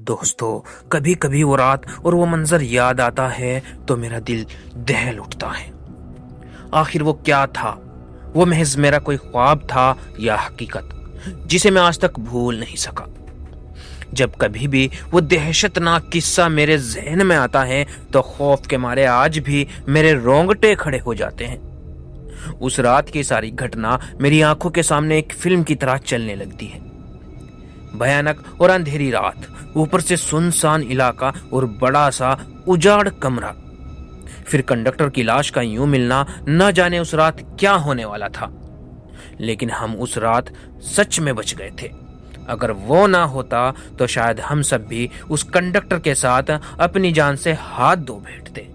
दोस्तों, कभी कभी वो रात और वो मंजर याद आता है तो मेरा दिल दहल उठता है। आखिर वो क्या था? वो महज मेरा कोई ख्वाब था या हकीकत जिसे मैं आज तक भूल नहीं सका। जब कभी भी वो दहशतनाक किस्सा मेरे जहन में आता है तो खौफ के मारे आज भी मेरे रोंगटे खड़े हो जाते हैं। उस रात की सारी घटना मेरी आंखों के सामने एक फिल्म की तरह चलने लगती है। भयानक और अंधेरी रात, ऊपर से सुनसान इलाका और बड़ा सा उजाड़ कमरा, फिर कंडक्टर की लाश का यूं मिलना, न जाने उस रात क्या होने वाला था। लेकिन हम उस रात सच में बच गए थे। अगर वो ना होता तो शायद हम सब भी उस कंडक्टर के साथ अपनी जान से हाथ धो बैठते।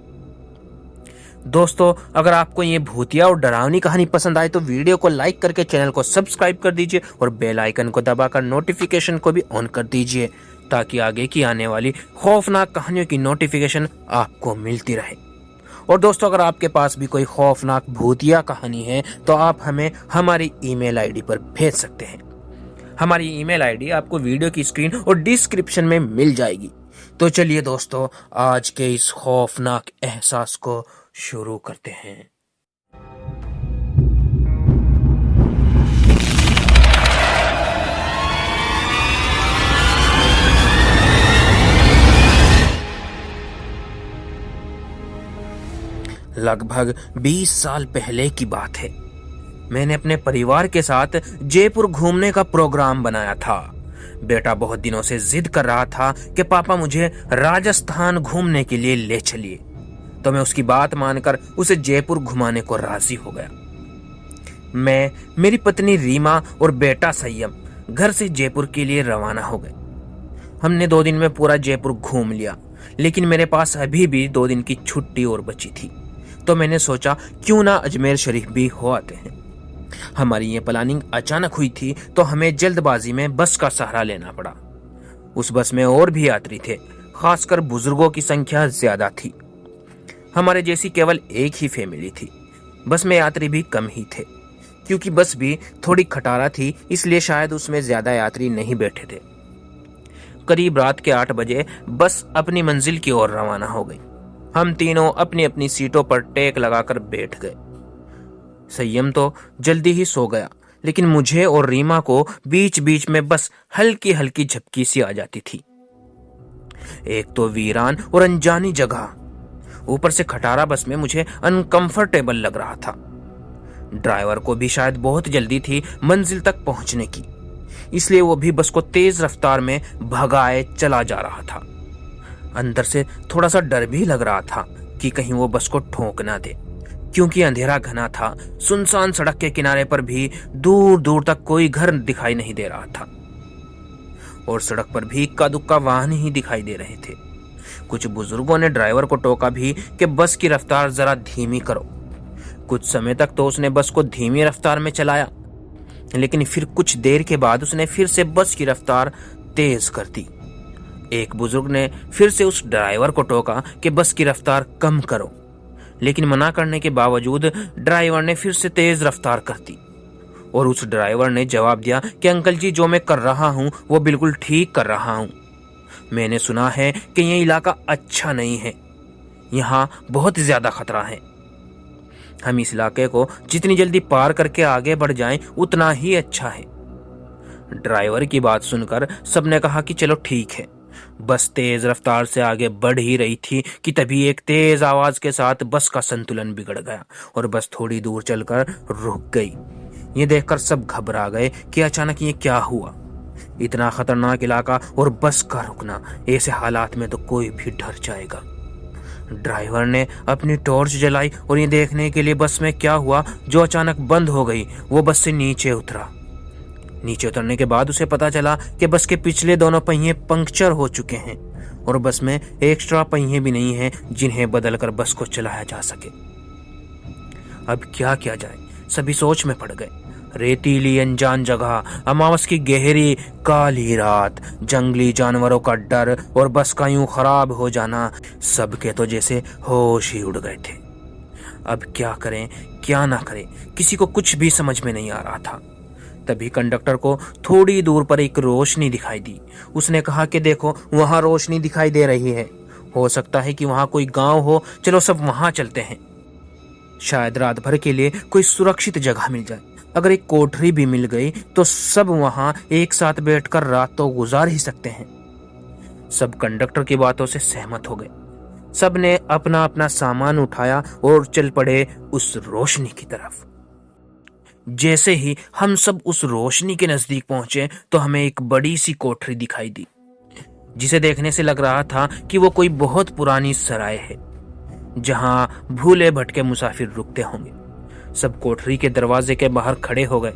दोस्तों, अगर आपको ये भूतिया और डरावनी कहानी पसंद आए तो वीडियो को लाइक करके चैनल को सब्सक्राइब कर दीजिए और बेल आइकन को दबाकर नोटिफिकेशन को भी ऑन कर दीजिए ताकि आगे की आने वाली खौफनाक कहानियों की नोटिफिकेशन आपको मिलती रहे। और दोस्तों, अगर आपके पास भी कोई खौफनाक भूतिया कहानी है तो आप हमें हमारी ईमेल आईडी पर भेज सकते हैं। हमारी ईमेल आईडी आपको वीडियो की स्क्रीन और डिस्क्रिप्शन में मिल जाएगी। तो चलिए दोस्तों, आज के इस खौफनाक एहसास को शुरू करते हैं। लगभग 20 साल पहले की बात है। मैंने अपने परिवार के साथ जयपुर घूमने का प्रोग्राम बनाया था। बेटा बहुत दिनों से जिद कर रहा था कि पापा मुझे राजस्थान घूमने के लिए ले चलिए, तो मैं उसकी बात मानकर उसे जयपुर घुमाने को राजी हो गया। मैं, मेरी पत्नी रीमा और बेटा संयम घर से जयपुर के लिए रवाना हो गए। हमने 2 दिन में पूरा जयपुर घूम लिया, लेकिन मेरे पास अभी भी 2 दिन की छुट्टी और बची थी, तो मैंने सोचा क्यों ना अजमेर शरीफ भी हो आते हैं। हमारी ये प्लानिंग अचानक हुई थी तो हमें जल्दबाजी में बस का सहारा लेना पड़ा। उस बस में और भी यात्री थे, खासकर बुजुर्गों की संख्या ज्यादा थी। हमारे जैसी केवल एक ही फैमिली थी। बस में यात्री भी कम ही थे, क्योंकि बस भी थोड़ी खटारा थी, इसलिए शायद उसमें ज्यादा यात्री नहीं बैठे थे। करीब रात के 8 बजे बस अपनी मंजिल की ओर रवाना हो गई। हम तीनों अपनी अपनी सीटों पर टेक लगाकर बैठ गए। संयम तो जल्दी ही सो गया, लेकिन मुझे और रीमा को बीच बीच में बस हल्की हल्की झपकी सी आ जाती थी। एक तो वीरान और अनजानी जगह, ऊपर से खटारा बस में मुझे अनकंफर्टेबल लग रहा था। ड्राइवर को भी शायद बहुत जल्दी थी मंजिल तक पहुंचने की, इसलिए वो भी बस को तेज रफ्तार में भगाए चला जा रहा था। अंदर से थोड़ा सा डर भी लग रहा था कि कहीं वो बस को ठोक ना दे, क्योंकि अंधेरा घना था। सुनसान सड़क के किनारे पर भी दूर दूर तक कोई घर दिखाई नहीं दे रहा था और सड़क पर भी इक्का दुक्का वाहन ही दिखाई दे रहे थे। कुछ बुजुर्गों ने ड्राइवर को टोका भी कि बस की रफ्तार जरा धीमी करो। कुछ समय तक तो उसने बस को धीमी रफ्तार में चलाया, लेकिन फिर कुछ देर के बाद उसने फिर से बस की रफ्तार तेज कर दी। एक बुजुर्ग ने फिर से उस ड्राइवर को टोका कि बस की रफ्तार कम करो, लेकिन मना करने के बावजूद ड्राइवर ने फिर से तेज रफ्तार कर दी और उस ड्राइवर ने जवाब दिया कि अंकल जी, जो मैं कर रहा हूं वो बिल्कुल ठीक कर रहा हूं। मैंने सुना है कि यह इलाका अच्छा नहीं है, यहाँ बहुत ज्यादा खतरा है। हम इस इलाके को जितनी जल्दी पार करके आगे बढ़ जाएं उतना ही अच्छा है। ड्राइवर की बात सुनकर सबने कहा कि चलो ठीक है। बस तेज रफ्तार से आगे बढ़ ही रही थी कि तभी एक तेज आवाज के साथ बस का संतुलन बिगड़ गया और बस थोड़ी दूर चलकर रुक गई। ये देखकर सब घबरा गए कि अचानक ये क्या हुआ। इतना खतरनाक इलाका और बस का रुकना, ऐसे हालात में तो कोई भी डर जाएगा। ड्राइवर ने अपनी टॉर्च जलाई और ये देखने के लिए बस में क्या हुआ जो अचानक बंद हो गई। वो बस से नीचे उतरा। नीचे उतरने के बाद उसे पता चला कि बस के पिछले दोनों पहिए पंक्चर हो चुके हैं और बस में एक्स्ट्रा पहिए भी नहीं हैं जिन्हें बदलकर बस को चलाया जा सके। अब क्या किया जाए, सभी सोच में पड़ गए। रेतीली अनजान जगह, अमावस की गहरी काली रात, जंगली जानवरों का डर और बस का यूं खराब हो जाना, सबके तो जैसे होश ही उड़ गए थे। अब क्या करें क्या ना करें, किसी को कुछ भी समझ में नहीं आ रहा था। तभी कंडक्टर को थोड़ी दूर पर एक रोशनी दिखाई दी। उसने कहा कि देखो, वहां रोशनी दिखाई दे रही है, हो सकता है कि वहां कोई गांव हो, चलो सब वहां चलते हैं। शायद रात भर के लिए कोई सुरक्षित जगह मिल जाए। अगर एक कोठरी भी मिल गई तो सब वहां एक साथ बैठकर रात तो गुजार ही सकते हैं। सब कंडक्टर की बातों से सहमत हो गए। सब ने अपना अपना सामान उठाया और चल पड़े उस रोशनी की तरफ। जैसे ही हम सब उस रोशनी के नजदीक पहुंचे तो हमें एक बड़ी सी कोठरी दिखाई दी, जिसे देखने से लग रहा था कि वो कोई बहुत पुरानी सराय है, जहां भूले भटके मुसाफिर रुकते होंगे। सब कोठरी के दरवाजे के बाहर खड़े हो गए।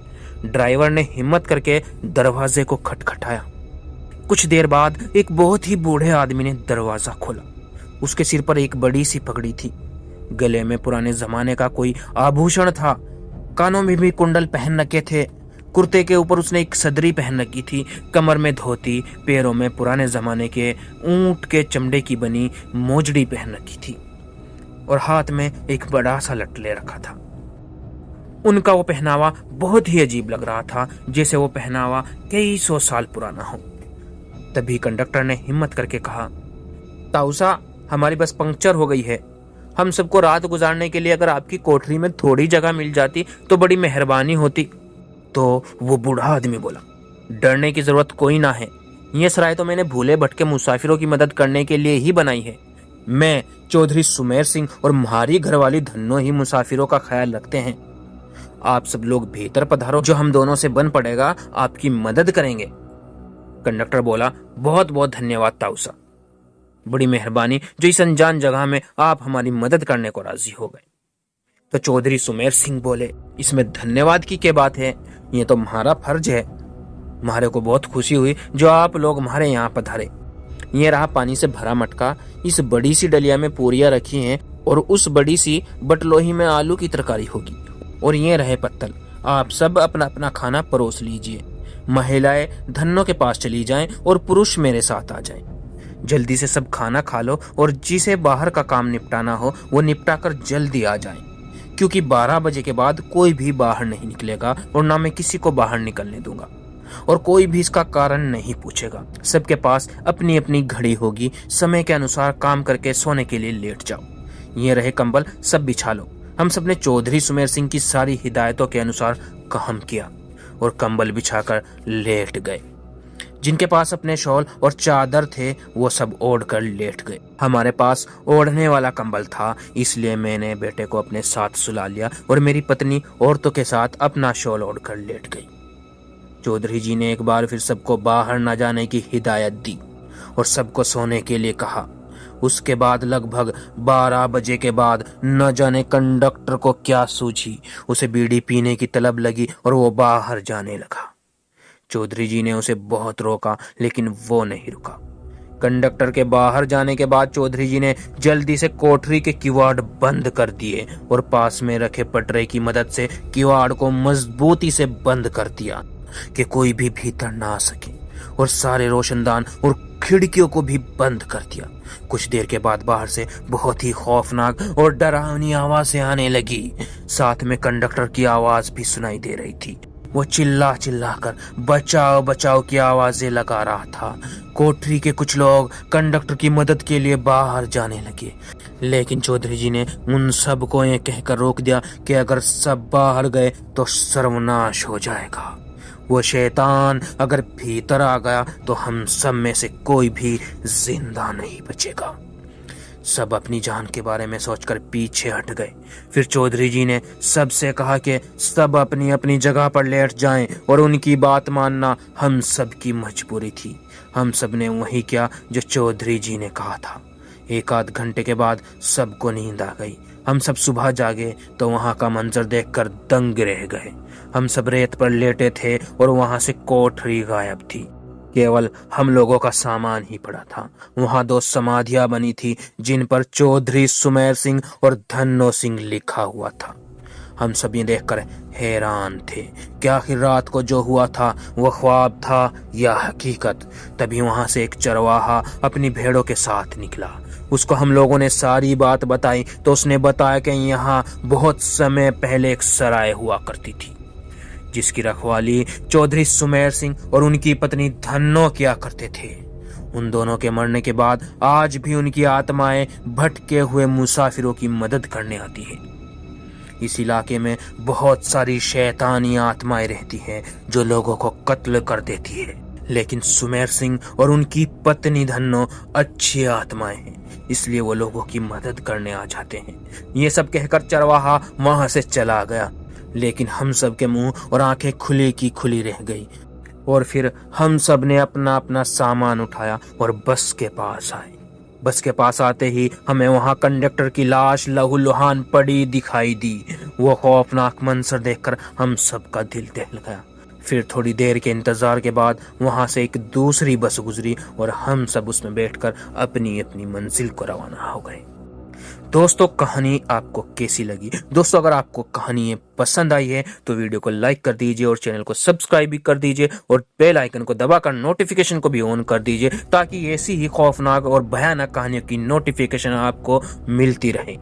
ड्राइवर ने हिम्मत करके दरवाजे को खटखटाया। कुछ देर बाद एक बहुत ही बूढ़े आदमी ने दरवाजा खोला। उसके सिर पर एक बड़ी सी पगड़ी थी, गले में पुराने जमाने का कोई आभूषण था, कानों में भी कुंडल पहन रखे थे। कुर्ते के ऊपर उसने एक सदरी पहन रखी थी, कमर में धोती, पैरों में पुराने जमाने के ऊंट के चमड़े की बनी मोजड़ी पहन रखी थी और हाथ में एक बड़ा सा लट ले रखा था। उनका वो पहनावा बहुत ही अजीब लग रहा था, जैसे वो पहनावा कई 100 साल पुराना हो। तभी कंडक्टर ने हिम्मत करके कहा, ताऊसा, हमारी बस पंक्चर हो गई है। हम सबको रात गुजारने के लिए अगर आपकी कोठरी में थोड़ी जगह मिल जाती तो बड़ी मेहरबानी होती। तो वो बूढ़ा आदमी बोला, डरने की जरूरत कोई ना है। ये सराय तो मैंने भूले भटके मुसाफिरों की मदद करने के लिए ही बनाई है। मैं चौधरी सुमेर सिंह और हमारी घरवाली धन्नो ही मुसाफिरों का ख्याल रखते हैं। आप सब लोग भीतर पधारो, जो हम दोनों से बन पड़ेगा आपकी मदद करेंगे। कंडक्टर बोला, बहुत बहुत धन्यवाद ताऊसा, बड़ी मेहरबानी जो इस अनजान जगह में आप हमारी मदद करने को राजी हो गए। तो चौधरी सुमेर सिंह बोले, इसमें धन्यवाद की क्या बात है, ये तो हमारा फर्ज है। हमारे को बहुत खुशी हुई जो आप लोग हमारे यहाँ पधारे। ये रहा पानी से भरा मटका, इस बड़ी सी डलिया में पूरियां रखी हैं और उस बड़ी सी बटलोही में आलू की तरकारी होगी, और ये रहे पत्तल। आप सब अपना अपना खाना परोस लीजिए। महिलाएं धन्नो के पास चली जाएं और पुरुष मेरे साथ आ जाएं। जल्दी से सब खाना खा लो और जिसे बाहर का काम निपटाना हो वो निपटा कर जल्दी आ जाएं, क्योंकि 12 बजे के बाद कोई भी बाहर नहीं निकलेगा और ना मैं किसी को बाहर निकलने दूंगा, और कोई भी इसका कारण नहीं पूछेगा। सबके पास अपनी अपनी घड़ी होगी, समय के अनुसार काम करके सोने के लिए लेट जाओ। ये रहे कंबल, सब बिछा लो। हम सब ने चौधरी सुमेर सिंह की सारी हिदायतों के अनुसार काम किया और कंबल बिछाकर लेट गए। जिनके पास अपने शॉल और चादर थे वो सब ओढ़ कर लेट गए। हमारे पास ओढ़ने वाला कंबल था, इसलिए मैंने बेटे को अपने साथ सुला लिया और मेरी पत्नी औरतों के साथ अपना शॉल ओढ़ कर लेट गई। चौधरी जी ने एक बार फिर सबको बाहर न जाने की हिदायत दी और सबको सोने के लिए कहा। उसके बाद लगभग 12 बजे के बाद न जाने कंडक्टर को क्या सूझी, उसे बीड़ी पीने की तलब लगी और वो बाहर जाने लगा। चौधरी जी ने उसे बहुत रोका, लेकिन वो नहीं रुका। कंडक्टर के बाहर जाने के बाद चौधरी जी ने जल्दी से कोठरी के किवाड़ बंद कर दिए और पास में रखे पटरे की मदद से किवाड़ को मजबूती से बंद कर दिया कि कोई भी भीतर ना आ सके, और सारे रोशनदान और खिड़कियों को भी बंद कर दिया। कुछ देर के बाद बाहर से बहुत ही खौफनाक और डरावनी आवाजें आने लगी। साथ में कंडक्टर की आवाज भी सुनाई दे रही थी। वो चिल्ला चिल्ला कर बचाओ बचाओ की आवाजें लगा रहा था। कोठरी के कुछ लोग कंडक्टर की मदद के लिए बाहर जाने लगे, लेकिन चौधरी जी ने उन सबको ये कहकर रोक दिया कि अगर सब बाहर गए तो सर्वनाश हो जाएगा। वो शैतान अगर भीतर आ गया तो हम सब में से कोई भी जिंदा नहीं बचेगा। सब अपनी जान के बारे में सोचकर पीछे हट गए। फिर चौधरी जी ने सबसे कहा कि सब अपनी अपनी जगह पर लेट जाएं और उनकी बात मानना हम सब की मजबूरी थी। हम सब ने वही किया जो चौधरी जी ने कहा था। 1 आध घंटे के बाद सबको नींद आ गई। हम सब सुबह जागे तो वहां का मंजर देखकर दंग रह गए। हम सब रेत पर लेटे थे और वहां से कोठरी गायब थी। केवल हम लोगों का सामान ही पड़ा था। वहां 2 समाधियां बनी थी जिन पर चौधरी सुमेर सिंह और धन्नो सिंह लिखा हुआ था। हम सब ये देखकर हैरान थे कि आखिर रात को जो हुआ था वो ख्वाब था या हकीकत। तभी वहां से एक चरवाहा अपनी भेड़ों के साथ निकला। उसको हम लोगों ने सारी बात बताई तो उसने बताया कि यहाँ बहुत समय पहले एक सराय हुआ करती थी, जिसकी रखवाली चौधरी सुमेर सिंह और उनकी पत्नी धन्नो किया करते थे। उन दोनों के मरने के बाद आज भी उनकी आत्माएं भटके हुए मुसाफिरों की मदद करने आती है। इस इलाके में बहुत सारी शैतानी आत्माएं रहती हैं जो लोगों को कत्ल कर देती है, लेकिन सुमेर सिंह और उनकी पत्नी धन्नो अच्छी आत्माएं हैं, इसलिए वो लोगों की मदद करने आ जाते हैं। ये सब कहकर चरवाहा वहां से चला गया, लेकिन हम सब के मुंह और आंखें खुली की खुली रह गई। और फिर हम सब ने अपना अपना सामान उठाया और बस के पास आए। बस के पास आते ही हमें वहां कंडक्टर की लाश लहूलुहान पड़ी दिखाई दी। वो खौफनाक मंजर देखकर हम सबका दिल दहल गया। फिर थोड़ी देर के इंतजार के बाद वहां से एक दूसरी बस गुजरी और हम सब उसमें बैठकर अपनी अपनी मंजिल को रवाना हो गए। दोस्तों, कहानी आपको कैसी लगी? दोस्तों, अगर आपको कहानी ये पसंद आई है तो वीडियो को लाइक कर दीजिए और चैनल को सब्सक्राइब भी कर दीजिए और बेल आइकन को दबाकर नोटिफिकेशन को भी ऑन कर दीजिए ताकि ऐसी ही खौफनाक और भयानक कहानियों की नोटिफिकेशन आपको मिलती रहे।